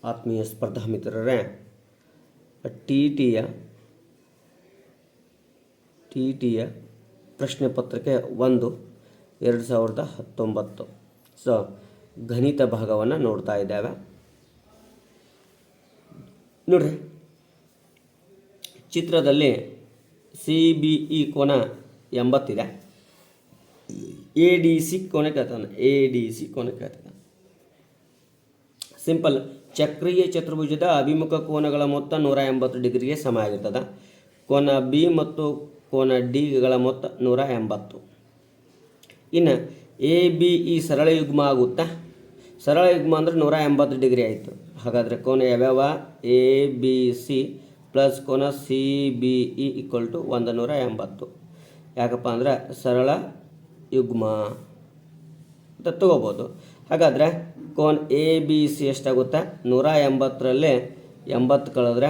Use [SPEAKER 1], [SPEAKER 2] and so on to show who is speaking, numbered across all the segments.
[SPEAKER 1] ಆತ್ಮೀಯ ಸ್ಪರ್ಧಾ ಮಿತ್ರರೇ, ಟಿ ಟಿಯ ಪ್ರಶ್ನೆ ಪತ್ರಿಕೆ 1 2019. ಸೊ ಗಣಿತ ಭಾಗವನ್ನು ನೋಡ್ತಾ ಇದ್ದೇವೆ. ನೋಡ್ರಿ, ಚಿತ್ರದಲ್ಲಿ CBE ಕೋನ 80 ಇದೆ. ADC ಕೋನ ಕೇಳ್ತಾನೆ. ಸಿಂಪಲ್. ಚಕ್ರೀಯ ಚತುರ್ಭುಜದ ಅಭಿಮುಖ ಕೋನಗಳ ಮೊತ್ತ 180 ಡಿಗ್ರಿಗೆ ಸಮ ಆಗಿರ್ತದೆ. ಕೋನ ಬಿ ಮತ್ತು ಕೋನ ಡಿಗಳ ಮೊತ್ತ 180. ಇನ್ನು ABE ಸರಳ ಯುಗ್ಮ ಆಗುತ್ತಾ? ಸರಳ ಯುಗ್ಮ ಅಂದರೆ 180 ಡಿಗ್ರಿ ಆಯಿತು. ಹಾಗಾದರೆ ಕೋನ ಯಾವ್ಯಾವ? ABC ಪ್ಲಸ್ ಕೋನ CBE = 180. ಯಾಕಪ್ಪ ಅಂದರೆ ಸರಳ ಯುಗ್ಮ ಅಂತ ತಗೋಬೋದು. ಹಾಗಾದರೆ ಕೋನ ABC ಎಷ್ಟಾಗುತ್ತೆ? 180ರಲ್ಲಿ 80 ಕಳೆದ್ರೆ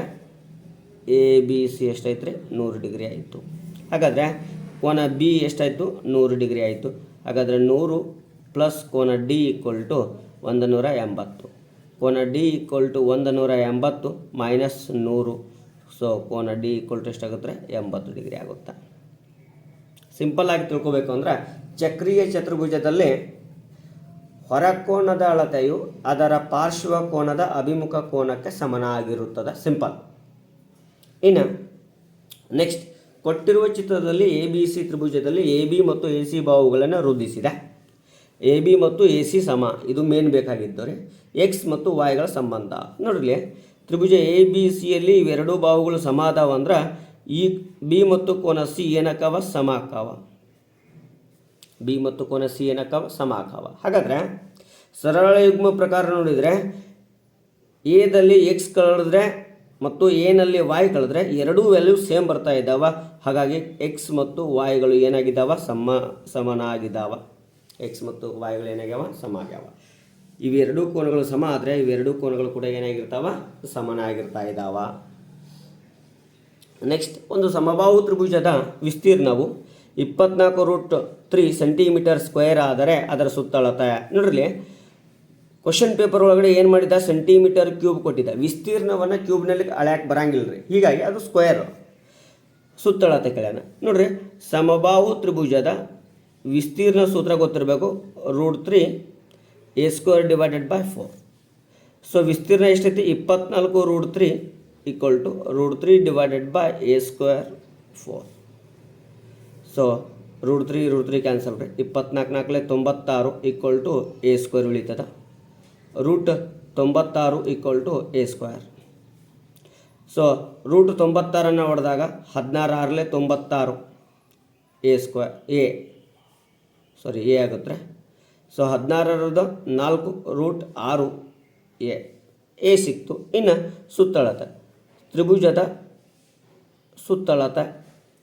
[SPEAKER 1] ABC ಎಷ್ಟಾಯ್ತು ರೀ? 100 ಡಿಗ್ರಿ ಆಯಿತು. ಹಾಗಾದರೆ ಕೋನ ಬಿ ಎಷ್ಟಾಯಿತು? 100 ಡಿಗ್ರಿ ಆಯಿತು. ಹಾಗಾದರೆ 100 ಪ್ಲಸ್ ಕೋನ ಡಿ = 180. ಕೋನ ಡಿ = 180 ಮೈನಸ್ 100. ಸೊ ಕೋನ ಡಿ = ಎಷ್ಟಾಗುತ್ತೆ? 80 ಡಿಗ್ರಿ ಆಗುತ್ತೆ. ಸಿಂಪಲ್ ಆಗಿ ತಿಳ್ಕೊಬೇಕು ಅಂದರೆ, ಚಕ್ರೀಯ ಚತುರ್ಭುಜದಲ್ಲಿ ಹೊರಕೋನದ ಅಳತೆಯು ಅದರ ಪಾರ್ಶ್ವ ಕೋನದ ಅಭಿಮುಖ ಕೋನಕ್ಕೆ ಸಮನಾಗಿರುತ್ತದೆ. ಸಿಂಪಲ್. ಇನ್ನು ನೆಕ್ಸ್ಟ್, ಕೊಟ್ಟಿರುವ ಚಿತ್ರದಲ್ಲಿ ABC ತ್ರಿಭುಜದಲ್ಲಿ AB ಮತ್ತು AC ಬಾಹುಗಳನ್ನು ರೂಪಿಸಿದೆ. AB ಮತ್ತು AC ಸಮ. ಇದು ಮೇನ್ ಬೇಕಾಗಿದ್ದು ರೀ. X ಮತ್ತು Yಗಳ ಸಂಬಂಧ ನೋಡ್ರಿ. ತ್ರಿಭುಜ ABCಯಲ್ಲಿ ಇವೆರಡೂ ಬಾಹುಗಳು ಸಮ ಅದಾವ ಅಂದ್ರೆ ಈ B ಮತ್ತು ಕೋನ C ಏನಕ್ಕಾವ? ಸಮ ಆಕಾವ. B ಮತ್ತು ಕೋನ C ಏನಕ್ಕಾವ? ಸಮ ಆಕಾವ. ಹಾಗಾದರೆ ಸರಳ ಯುಗ್ಮ ಪ್ರಕಾರ ನೋಡಿದರೆ ಎದಲ್ಲಿ X ಕಳೆದ್ರೆ ಮತ್ತು ಎನಲ್ಲಿ Y ಕಳೆದ್ರೆ ಎರಡೂ ವ್ಯಾಲ್ಯೂ ಸೇಮ್ ಬರ್ತಾ ಇದ್ದಾವ. ಹಾಗಾಗಿ X ಮತ್ತು Yಗಳು ಏನಾಗಿದ್ದಾವ? ಸಮನಾಗಿದ್ದಾವ. X ಮತ್ತು Yಗಳು ಏನಾಗ್ಯಾವ? ಸಮ ಆಗ್ಯಾವ. ಇವೆರಡೂ ಕೋನಗಳು ಸಮ ಆದರೆ ಇವೆರಡೂ ಕೋನಗಳು ಕೂಡ ಏನಾಗಿರ್ತಾವ? ಸಮನಾಗಿರ್ತಾ ಇದ್ದಾವ. ನೆಕ್ಸ್ಟ್, ಒಂದು ಸಮಬಾಹು ತ್ರಿಭುಜದ ವಿಸ್ತೀರ್ಣವು 24√3 ಸೆಂಟಿಮೀಟರ್² ಆದರೆ ಅದರ ಸುತ್ತಳತೆ ನೋಡ್ರಿ. ಕ್ವಶನ್ ಪೇಪರ್ ಒಳಗಡೆ ಏನು ಮಾಡಿದ? ಸೆಂಟಿಮೀಟರ್ ಕ್ಯೂಬ್ ಕೊಟ್ಟಿದ್ದ. ವಿಸ್ತೀರ್ಣವನ್ನು ಕ್ಯೂಬ್ನಲ್ಲಿ ಅಳ್ಯಾಕೆ ಬರಂಗಿಲ್ಲ ರೀ. ಹೀಗಾಗಿ ಅದು ಸ್ಕ್ವೇರ್. ಸುತ್ತಳತೆ ಕೇಳ್ಯಾನ ನೋಡ್ರಿ. ಸಮಬಾಹು ತ್ರಿಭುಜದ ವಿಸ್ತೀರ್ಣ ಸೂತ್ರ ಗೊತ್ತಿರಬೇಕು. √3 a² / 4. ಸೊ ವಿಸ್ತೀರ್ಣ ಎಷ್ಟೈತಿ? 24√3 = √3 / a² 4. ಸೊ √3 ಕ್ಯಾನ್ಸಲ್ ರೀ. 24 × 96 = a² ಉಳಿತದ. √96 = a². ಸೊ √96 ಹೊಡೆದಾಗ 16 96 a ಆಗುತ್ತೆ. ಸೊ 16 4 √6 a ಸಿಕ್ತು. ಇನ್ನು ಸುತ್ತಳತೆ ತ್ರಿಭುಜದ ಸುತ್ತಳತೆ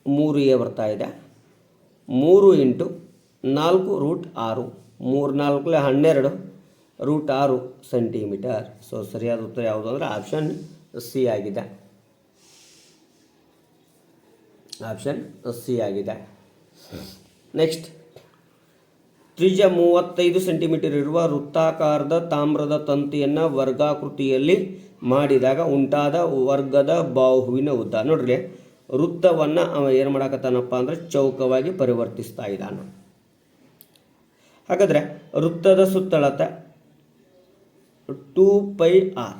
[SPEAKER 1] 3a ಬರ್ತಾ ಇದೆ. 3 × 4 √6 3 4 12 √6 ಸೆಂಟಿಮೀಟರ್. ಸೊ ಸರಿಯಾದ ಉತ್ತರ ಯಾವುದು ಅಂದರೆ ಆಪ್ಷನ್ ಸಿ ಆಗಿದೆ. ನೆಕ್ಸ್ಟ್, ತ್ರಿಜ್ಯ 35 ಸೆಂಟಿಮೀಟರ್ ಇರುವ ವೃತ್ತಾಕಾರದ ತಾಮ್ರದ ತಂತಿಯನ್ನು ವರ್ಗಾಕೃತಿಯಲ್ಲಿ ಮಾಡಿದಾಗ ಉಂಟಾದ ವರ್ಗದ ಬಾಹುವಿನ ಉದ್ದ ನೋಡ್ರಿ. ವೃತ್ತವನ್ನು ಅವ ಏನು ಮಾಡಕತ್ತಾನಪ್ಪ ಅಂದರೆ ಚೌಕವಾಗಿ ಪರಿವರ್ತಿಸ್ತಾ ಇದ್ದಾನೆ. ಹಾಗಾದರೆ ವೃತ್ತದ ಸುತ್ತಳತೆ 2πr.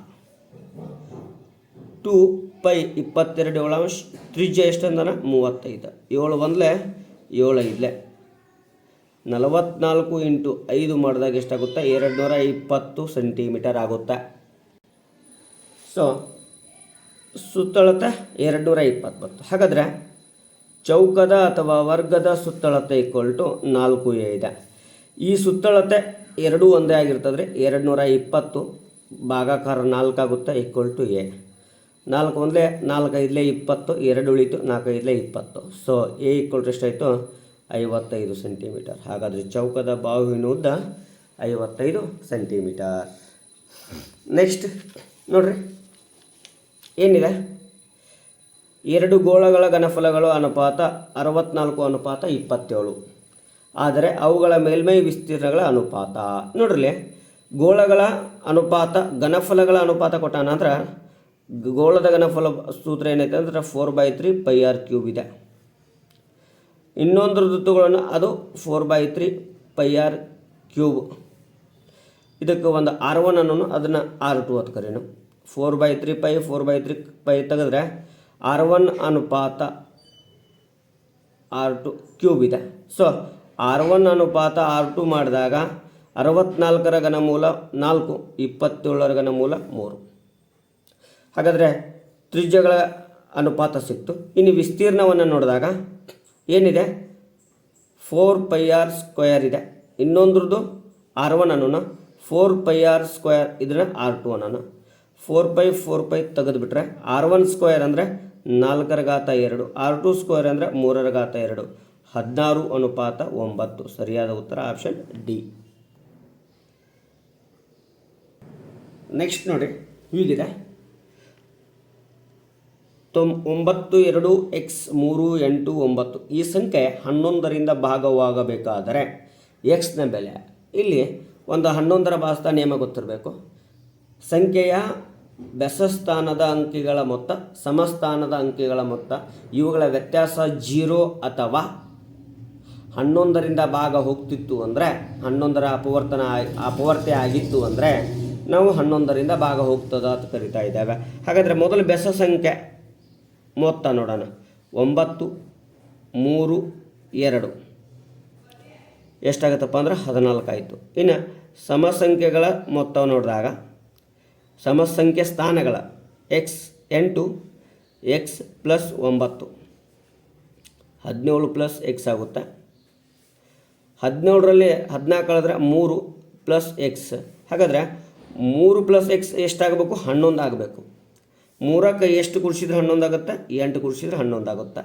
[SPEAKER 1] 2π 22 ತ್ರಿಜ್ಯ ಎಷ್ಟಂದನ? 35. 7 1 7 5 44 × 5 ಮಾಡಿದಾಗ ಎಷ್ಟಾಗುತ್ತೆ? 220 ಸೆಂಟಿಮೀಟರ್ ಆಗುತ್ತೆ. ಸೊ ಸುತ್ತಳತೆ 220 ಬಂತು. ಹಾಗಾದರೆ ಚೌಕದ ಅಥವಾ ವರ್ಗದ ಸುತ್ತಳತೆ = 4a ಇದೆ. ಈ ಸುತ್ತಳತೆ ಎರಡೂ ಒಂದೇ ಆಗಿರ್ತದೆ. 220 ಭಾಗಾಕಾರ 4 ಆಗುತ್ತೆ =a. 4 1 4 5 20 2 ಉಳಿತು 4 5 20. ಸೊ a = ಎಷ್ಟಾಯಿತು? 55 ಸೆಂಟಿಮೀಟರ್. ಹಾಗಾದರೆ ಚೌಕದ ಬಾಹುವಿನ ಉದ್ದ 55 ಸೆಂಟಿಮೀಟರ್. ನೆಕ್ಸ್ಟ್ ನೋಡ್ರಿ, ಏನಿದೆ? ಎರಡು ಗೋಳಗಳ ಘನಫಲಗಳು ಅನುಪಾತ 64:27. ಆದರೆ ಅವುಗಳ ಮೇಲ್ಮೈ ವಿಸ್ತೀರ್ಣಗಳ ಅನುಪಾತ ನೋಡ್ರಿ. ಗೋಳಗಳ ಅನುಪಾತ ಘನಫಲಗಳ ಅನುಪಾತ ಕೊಟ್ಟಾನ ಅಂದ್ರೆ ಗೋಳದ ಘನಫಲ ಸೂತ್ರ ಏನೈತೆ ಅಂದ್ರೆ 4/3 πr³ ಇದೆ. ಇನ್ನೊಂದು ಋತುಗಳನ್ನು ಅದು 4/3 πr³. ಇದಕ್ಕೆ ಒಂದು R1 ಅನ್ನೋನು ಅದನ್ನು R2 ಅಂತ ಕರೀನು. 4/3 π ತೆಗೆದ್ರೆ R1 ಅನುಪಾತ R2³ ಇದೆ. ಸೊ R1 ಅನುಪಾತ R2 ಮಾಡಿದಾಗ 64ರ ಘನಮೂಲ 4, 27ರ ಘನಮೂಲ 3. ಹಾಗಾದರೆ ತ್ರಿಜ್ಯಗಳ ಅನುಪಾತ ಸಿಕ್ತು. ಇನ್ನು ವಿಸ್ತೀರ್ಣವನ್ನು ನೋಡಿದಾಗ ಏನಿದೆ 4πr² ಇದೆ. ಇನ್ನೊಂದ್ರದ್ದು R1 ಅನ್ನೋಣ 4πr², ಇದನ್ನು R2 ಅನ್ನೋಣ. 4π ತೆಗೆದುಬಿಟ್ರೆ R1² ಅಂದರೆ 4√2, R2² ಅಂದರೆ 3√2, 16:9. ಸರಿಯಾದ ಉತ್ತರ ಆಪ್ಷನ್ ಡಿ. ನೆಕ್ಸ್ಟ್ ನೋಡಿ ಹೀಗಿದೆ 9(2)x389. ಈ ಸಂಖ್ಯೆ 11ರಿಂದ ಭಾಗವಾಗಬೇಕಾದರೆ ಎಕ್ಸ್ನ ಬೆಲೆ. ಇಲ್ಲಿ ಒಂದು 11ರ ಭಾಗಸ್ಥ ನಿಯಮ ಗೊತ್ತಿರಬೇಕು. ಸಂಖ್ಯೆಯ ಬೆಸಸ್ಥಾನದ ಅಂಕಿಗಳ ಮೊತ್ತ, ಸಮಸ್ಥಾನದ ಅಂಕಿಗಳ ಮೊತ್ತ, ಇವುಗಳ ವ್ಯತ್ಯಾಸ 0 ಅಥವಾ 11ರಿಂದ ಭಾಗ ಹೋಗ್ತಿತ್ತು ಅಂದರೆ 11ರ ಅಪವರ್ತೆ ಆಗಿತ್ತು ಅಂದರೆ ನಾವು 11ರಿಂದ ಭಾಗ ಹೋಗ್ತದ ಅಂತ ಕರಿತಾ ಇದ್ದೇವೆ. ಹಾಗಾದರೆ ಮೊದಲು ಬೆಸ ಸಂಖ್ಯೆ ಮೊತ್ತ ನೋಡೋಣ. 9, 3, 2 ಎಷ್ಟಾಗುತ್ತಪ್ಪ ಅಂದ್ರೆ 14 ಆಯಿತು. ಇನ್ನು ಸಮಸಂಖ್ಯೆಗಳ ಮೊತ್ತ ನೋಡಿದಾಗ ಸಮಸಂಖ್ಯೆ ಸ್ಥಾನಗಳ x8, x + 9 17 + x ಆಗುತ್ತೆ. 17ರಲ್ಲಿ 14 ಕಳೆದ್ರೆ 3 + x. ಹಾಗಾದರೆ 3 + x ಎಷ್ಟಾಗಬೇಕು? 11 ಆಗಬೇಕು. 3ಕ್ಕೆ ಎಷ್ಟು ಕೂಡಿಸಿದ್ರೆ 11 ಆಗುತ್ತೆ? 8 ಕೂಡಿಸಿದ್ರೆ 11 ಆಗುತ್ತೆ.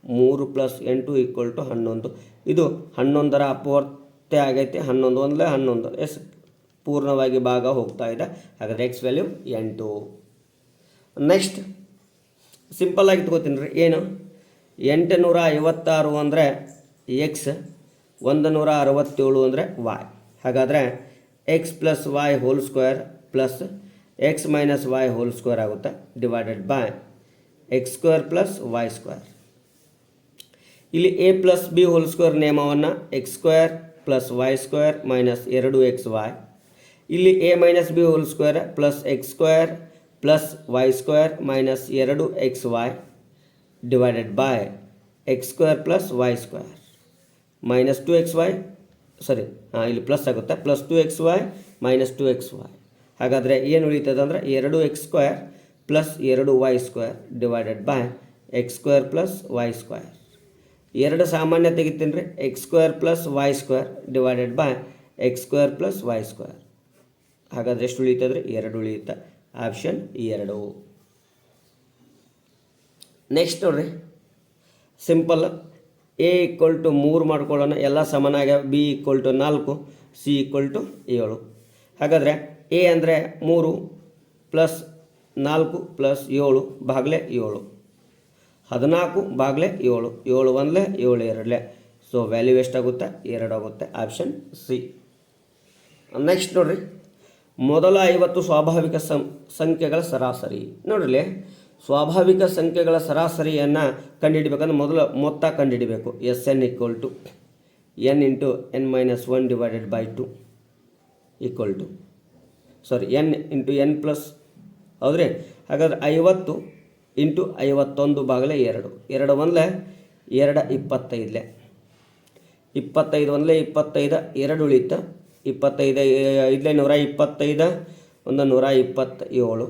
[SPEAKER 1] 3 + 8 = 11. ಇದು 11ರ ಅಪವರ್ತೆ ಆಗೈತೆ. 11 1 11 ಎಸ್ ಪೂರ್ಣವಾಗಿ ಭಾಗ ಹೋಗ್ತಾ ಇದೆ. ಹಾಗಾದರೆ ಎಕ್ಸ್ ವ್ಯಾಲ್ಯೂ 8. ನೆಕ್ಸ್ಟ್ ಸಿಂಪಲ್ ಆಗಿ ತಗೋತೀನಿ ರೀ. ಏನು 856 ಅಂದರೆ ಎಕ್ಸ್, 167 ಅಂದರೆ ವೈ. ಹಾಗಾದರೆ X + y² plus x - y² ಆಗುತ್ತೆ, ಡಿವೈಡೆಡ್ ಬೈ x² + y². ಇಲ್ಲಿ a + b² ನಿಯಮವನ್ನು x² + y² - 2xy. ಇಲ್ಲಿ a - b² plus x² + y² - 2xy divided by x² + y² -2xy. ಇಲ್ಲಿ ಪ್ಲಸ್ ಆಗುತ್ತೆ, +2xy - 2xy. ಹಾಗಾದರೆ ಏನು ಉಳಿತದೆ ಅಂದರೆ 2x² + 2y² divided by x² + y². 2 ಸಾಮಾನ್ಯ ತೆಗಿತೀನಿ ರೀ. x² + y² divided by x² + y². ಹಾಗಾದರೆ ಎಷ್ಟು ಉಳಿತದ್ರಿ? 2 ಉಳಿಯುತ್ತೆ. ಆಪ್ಷನ್ 2. ನೆಕ್ಸ್ಟ್ ನೋಡ್ರಿ ಸಿಂಪಲ್. a = 3 ಮಾಡ್ಕೊಳ್ಳೋಣ. ಎಲ್ಲ ಸಮನಾಗ. b = 4, c = 7. ಹಾಗಾದರೆ a ಅಂದರೆ 3 + 4 + 7 ಭಾಗಲೆ 7, 14 ಭಾಗಲೆ 7, 7 1 7 2. ಸೊ ವ್ಯಾಲ್ಯೂ ಎಷ್ಟಾಗುತ್ತೆ? 2 ಆಗುತ್ತೆ. Option C. ನೆಕ್ಸ್ಟ್ ನೋಡ್ರಿ ಮೊದಲ 50 ಸ್ವಾಭಾವಿಕ ಸಂಖ್ಯೆಗಳ ಸರಾಸರಿ. ನೋಡ್ರಿ ಸ್ವಾಭಾವಿಕ ಸಂಖ್ಯೆಗಳ ಸರಾಸರಿಯನ್ನು ಕಂಡುಹಿಡಬೇಕಂದ್ರೆ ಮೊದಲು ಮೊತ್ತ ಕಂಡುಹಿಡಬೇಕು. Sn = n × n - 1 divided by 2 n × n+. ಹೌದ್ರಿ. ಹಾಗಾದ್ರೆ 50 × 51 ಭಾಗಲೆ 2, 2 1 2 25. 25 1 25, 2 ಉಳಿಯುತ್ತೆ. 25 5 125, 1 127.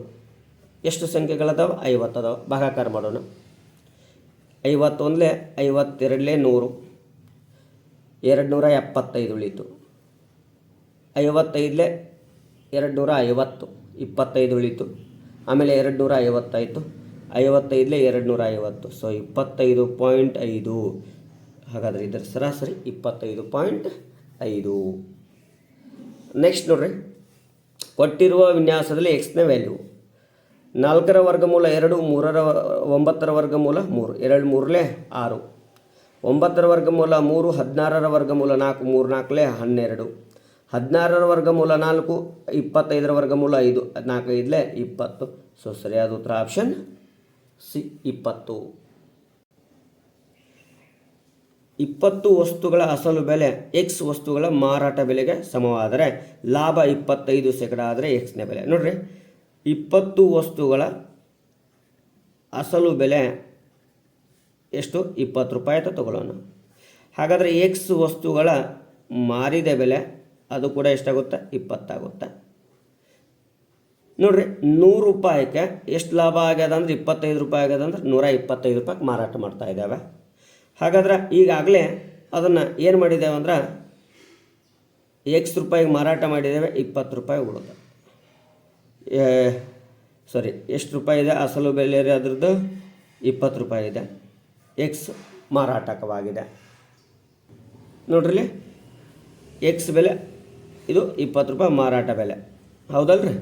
[SPEAKER 1] ಎಷ್ಟು ಸಂಖ್ಯೆಗಳದಾವೆ? 50 ಅದಾವೆ. ಭಾಗಾಕಾರ ಮಾಡೋಣ. 51 52 100, 275 ಉಳೀತು. 55 250, 25 ಉಳೀತು. ಆಮೇಲೆ 250 ಆಯಿತು. 55 250, ಸೊ 25.5. ಹಾಗಾದರೆ ಇದರ ಸರಾಸರಿ 25.5. ನೆಕ್ಸ್ಟ್ ನೋಡ್ರಿ ಕೊಟ್ಟಿರುವ ವಿನ್ಯಾಸದಲ್ಲಿ ಎಕ್ಸ್ನ ವ್ಯಾಲ್ಯೂ 4ರ ವರ್ಗಮೂಲ 2, 9ರ ವರ್ಗಮೂಲ 3, 2 3 6, 9ರ ವರ್ಗಮೂಲ 3, 16ರ ವರ್ಗಮೂಲ 4, 3 4 12, 16ರ ವರ್ಗಮೂಲ 4, 25ರ ವರ್ಗಮೂಲ 5, 4 5 20. ಸೊ ಸರಿಯಾದ ಉತ್ತರ ಆಪ್ಷನ್ ಸಿ 20. 20 ವಸ್ತುಗಳ ಅಸಲು ಬೆಲೆ ಎಕ್ಸ್ ವಸ್ತುಗಳ ಮಾರಾಟ ಬೆಲೆಗೆ ಸಮವಾದರೆ ಲಾಭ 25% ಆದರೆ ಎಕ್ಸ್ನ ಬೆಲೆ. ನೋಡ್ರಿ, 20 ವಸ್ತುಗಳ ಅಸಲು ಬೆಲೆ ಎಷ್ಟು? 20 ರೂಪಾಯಿ ಅಂತ ತಗೊಳ್ಳೋಣ. ಹಾಗಾದರೆ ಎಕ್ಸ್ ವಸ್ತುಗಳ ಮಾರಿದ ಬೆಲೆ ಅದು ಕೂಡ ಎಷ್ಟಾಗುತ್ತೆ? 20 ಆಗುತ್ತೆ. ನೋಡ್ರಿ, 100 ರೂಪಾಯಿಗೆ ಎಷ್ಟು ಲಾಭ ಆಗ್ಯದ ಅಂದ್ರೆ 25 ರೂಪಾಯಿ ಆಗ್ಯದ ಅಂದ್ರೆ 125 ರೂಪಾಯಿಗೆ ಮಾರಾಟ ಮಾಡ್ತಾ ಇದ್ದಾವೆ. ಹಾಗಾದ್ರೆ ಈಗಾಗಲೇ ಅದನ್ನು ಏನು ಮಾಡಿದ್ದೇವೆ ಅಂದ್ರೆ ಎಕ್ಸ್ ರೂಪಾಯಿಗೆ ಮಾರಾಟ ಮಾಡಿದ್ದೇವೆ, 20 ರೂಪಾಯಿ ಉಳಿದ. ಸಾರಿ, ಎಷ್ಟು ರೂಪಾಯಿ ಇದೆ ಅಸಲು ಬೆಲೆ? ಅದರದ್ದು 20 ರೂಪಾಯಿ ಇದೆ. ಎಕ್ಸ್ ಮಾರಾಟಕವಾಗಿದೆ. ನೋಡ್ರಿ, ಎಕ್ಸ್ ಬೆಲೆ ಇದು 20 ರೂಪಾಯಿ ಮಾರಾಟ ಬೆಲೆ, ಹೌದಲ್ರಿ?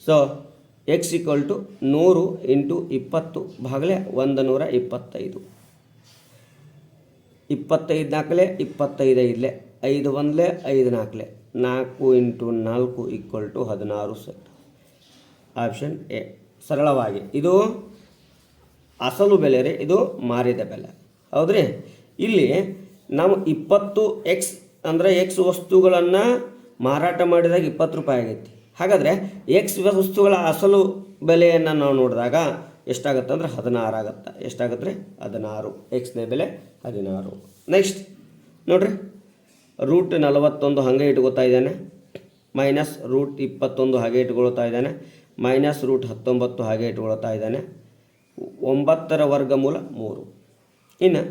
[SPEAKER 1] So x equal to 100 into 20 ಭಾಗಲೆ 125. 25 ನಾಲ್ಕಲೆ 25 5 5 1 5 4 4 into 4 equal to 16 set. Option A. ಸರಳವಾಗಿ ಇದು ಅಸಲು ಬೆಲೆ ರೀ, ಇದು ಮಾರಿದ ಬೆಲೆ, ಹೌದ್ರಿ? ಇಲ್ಲಿ ನಾವು 20 ಎಕ್ಸ್ ಅಂದರೆ ಎಕ್ಸ್ ವಸ್ತುಗಳನ್ನು ಮಾರಾಟ ಮಾಡಿದಾಗ 20 ರೂಪಾಯಿ ಆಗೈತಿ. ಹಾಗಾದರೆ ಎಕ್ಸ್ ವಸ್ತುಗಳ ಅಸಲು ಬೆಲೆಯನ್ನು ನಾವು ನೋಡಿದಾಗ ಎಷ್ಟಾಗುತ್ತೆ ಅಂದರೆ 16 ಆಗುತ್ತೆ. ಎಷ್ಟಾಗುತ್ತೆ ರೀ? 16. ಎಕ್ಸ್ನ ಬೆಲೆ 16. ನೆಕ್ಸ್ಟ್ ನೋಡಿರಿ, ರೂಟ್ 41 ಹಾಗೆ ಇಟ್ಕೊತಾ ಇದ್ದಾನೆ, ಮೈನಸ್ ರೂಟ್ 21 ಹಾಗೆ ಇಟ್ಕೊಳ್ತಾ ಇದ್ದಾನೆ, ಮೈನಸ್ ರೂಟ್ 19 ಹಾಗೆ ಇಟ್ಕೊಳ್ತಾ ಇದ್ದಾನೆ. 9ರ ವರ್ಗಮೂಲ 3. ಇನ್ನು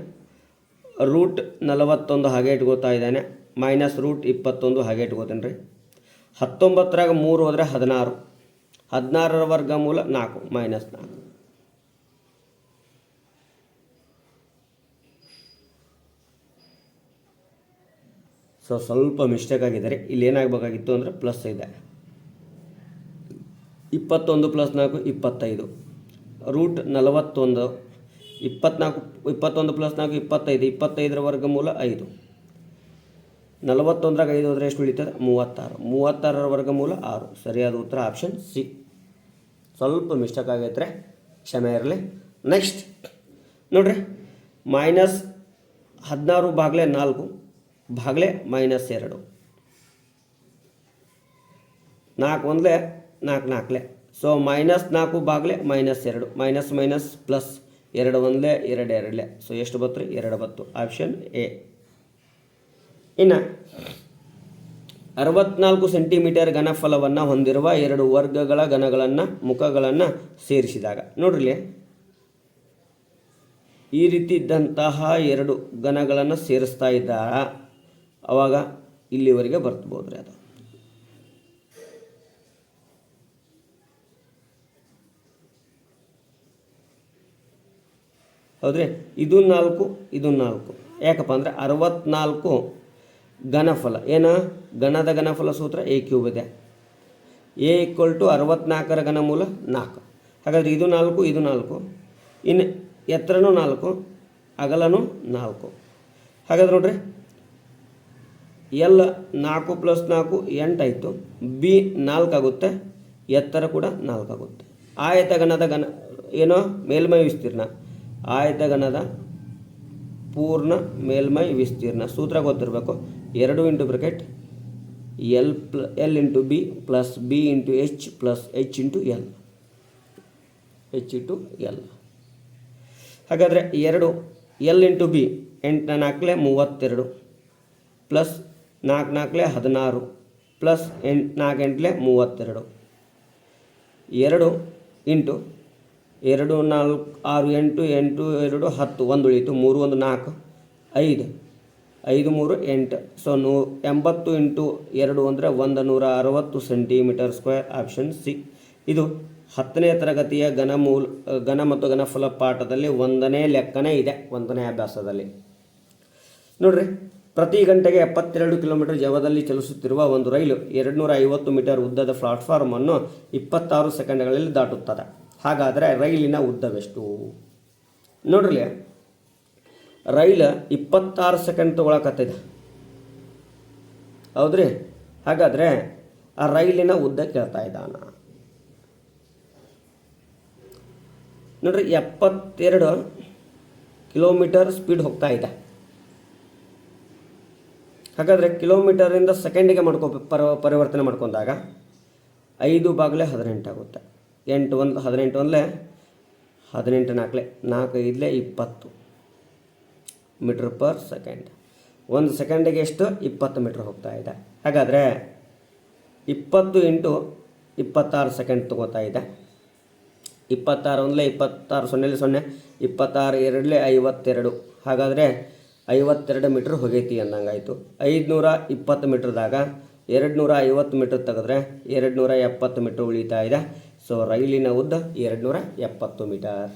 [SPEAKER 1] ರೂಟ್ 41 ಹಾಗೆ ಇಟ್ಕೊಳ್ತಾ ಇದ್ದಾನೆ, ಮೈನಸ್ ರೂಟ್ 21 ಹಾಗೆ ಇಟ್ಕೋತೇನೆ ರೀ. 19ರಾಗ 3 ಹೋದರೆ 16, 16ರ ವರ್ಗಮೂಲ 4 ಮೈನಸ್ 4. ಸೊ ಸ್ವಲ್ಪ ಮಿಸ್ಟೇಕ್ ಆಗಿದ್ದಾರೆ. ಇಲ್ಲಿ ಏನಾಗಬೇಕಾಗಿತ್ತು ಅಂದರೆ ಪ್ಲಸ್ ಇದೆ. 21 ಪ್ಲಸ್ 4 25, ರೂಟ್ 41, 24 21 ಪ್ಲಸ್ 4 25, 25ರ ವರ್ಗಮೂಲ 5. 41ರಾಗ 5 ಹೋದರೆ ಎಷ್ಟು ಉಳಿತದೆ? 36, 36ರ ವರ್ಗಮೂಲ 6. ಸರಿಯಾದ ಉತ್ತರ ಆಪ್ಷನ್ ಸಿ. ಸ್ವಲ್ಪ ಮಿಸ್ಟೇಕ್ ಆಗೈತ್ರೆ, ಕ್ಷಮೆ ಇರಲಿ. ನೆಕ್ಸ್ಟ್ ನೋಡ್ರಿ, ಮೈನಸ್ 16 ಭಾಗಲೆ 4 ಭಾಗಲೆ ಮೈನಸ್ 2, 4 1 4 4. ಸೊ ಮೈನಸ್ 4 ಭಾಗಲೆ minus 2, minus minus plus 2 1 2 2. So ಎಷ್ಟು ಬತ್ತು ರೀ? 2 ಬತ್ತು. Option A. ಇನ್ನು 64 ಸೆಂಟಿಮೀಟರ್ ಘನಫಲವನ್ನು ಹೊಂದಿರುವ 2 ವರ್ಗಗಳ ಘನಗಳನ್ನು ಮುಖಗಳನ್ನು ಸೇರಿಸಿದಾಗ ನೋಡ್ರಿ, ಈ ರೀತಿ ಇದ್ದಂತಹ 2 ಘನಗಳನ್ನು ಸೇರಿಸ್ತಾ ಇದ್ದಾರ, ಅವಾಗ ಇಲ್ಲಿವರೆಗೆ ಬರ್ತ್ಬೋದು ರೀ. ಅದು ಹೌದ್ರಿ? ಇದು 4 ಇದು 4. ಯಾಕಪ್ಪ ಅಂದರೆ 64 ಘನಫಲ ಏನು? ಗಣದ ಘನಫಲ ಸೂತ್ರ ಎ ಕ್ಯೂಬ್ ಇದೆ. ಎ ಈಕ್ವಲ್ ಟು 64ರ ಘನಮೂಲ 4. ಹಾಗಾದರೆ ಇದು 4 ಇದು 4. ಇನ್ನು ಎತ್ತರನೂ 4 ಅಗಲನೂ 4. ಹಾಗಾದ್ರೆ ನೋಡ್ರಿ, ಎಲ್ 4 ಪ್ಲಸ್ 4 8 ಆಯಿತು, ಬಿ 4 ಆಗುತ್ತೆ, ಎತ್ತರ ಕೂಡ 4 ಆಗುತ್ತೆ. ಆಯತಘನದ ಘನ ಏನೋ ಮೇಲ್ಮೈ ವಿಸ್ತೀರ್ಣ, ಆಯತಘನದ ಪೂರ್ಣ ಮೇಲ್ಮೈ ವಿಸ್ತೀರ್ಣ ಸೂತ್ರ ಗೊತ್ತಿರಬೇಕು. 2 into bracket L into B plus B into H plus H into L. ಹಾಗಾದರೆ 2 L into B 8 4 32 plus 4 4 16 plus 4 8 32. 2 into 2 4 6 8 8 2 10 1 ಉಳಿಯಿತು, 3 1 4 5 5 3 8. So 80 into 2 ಅಂದರೆ 160 ಸೆಂಟಿಮೀಟರ್ ಸ್ಕ್ವೇರ್. Option C. ಇದು 10ನೇ ತರಗತಿಯ ಘನ ಮತ್ತು ಘನಫಲ ಪಾಠದಲ್ಲಿ 1ನೇ ಲೆಕ್ಕನೇ ಇದೆ, 1ನೇ ಅಭ್ಯಾಸದಲ್ಲಿ. ನೋಡ್ರಿ, ಪ್ರತಿ ಗಂಟೆಗೆ 72 ಕಿಲೋಮೀಟರ್ ಜವದಲ್ಲಿ ಚಲಿಸುತ್ತಿರುವ ಒಂದು ರೈಲು 250 ಮೀಟರ್ ಉದ್ದದ ಪ್ಲಾಟ್ಫಾರ್ಮನ್ನು 26 ಸೆಕೆಂಡ್ಗಳಲ್ಲಿ ದಾಟುತ್ತದೆ. ಹಾಗಾದರೆ ರೈಲಿನ ಉದ್ದವೆಷ್ಟು? ನೋಡ್ರಿ, ರೈಲು 26 ಸೆಕೆಂಡ್ ತೊಗೊಳಕತ್ತಿದೆ, ಹೌದ್ರಿ? ಹಾಗಾದರೆ ಆ ರೈಲಿನ ಉದ್ದ ಕೇಳ್ತಾ ಇದ್ದಾನ. ನೋಡ್ರಿ, 72 ಕಿಲೋಮೀಟರ್ ಸ್ಪೀಡ್ ಹೋಗ್ತಾ ಇದೆ. ಹಾಗಾದರೆ ಕಿಲೋಮೀಟರಿಂದ ಸೆಕೆಂಡಿಗೆ ಪರಿವರ್ತನೆ ಮಾಡ್ಕೊಂಡಾಗ 5/18 ಆಗುತ್ತೆ. 8 1 18 1 18 4 4 5 20 ಮೀಟ್ರ್ ಪರ್ ಸೆಕೆಂಡ್. 1 ಸೆಕೆಂಡಿಗೆ ಎಷ್ಟು? 20 ಮೀಟ್ರ್ ಹೋಗ್ತಾ ಇದೆ. ಹಾಗಾದರೆ 20 × 26 ಸೆಕೆಂಡ್ ತಗೋತಾ ಇದೆ. 26 1 26 0 0 26 2 52. ಹಾಗಾದರೆ 52 ಮೀಟ್ರ್ ಹೋಗೈತಿ ಅಂದಂಗಾಯಿತು. 520 ಮೀಟ್ರ್ದಾಗ 250 ಮೀಟ್ರ್ ತೆಗೆದ್ರೆ 270 ಮೀಟ್ರ್ ಉಳಿತಾ ಇದೆ. ಸೊ ರೈಲಿನ ಉದ್ದ 270 ಮೀಟರ್.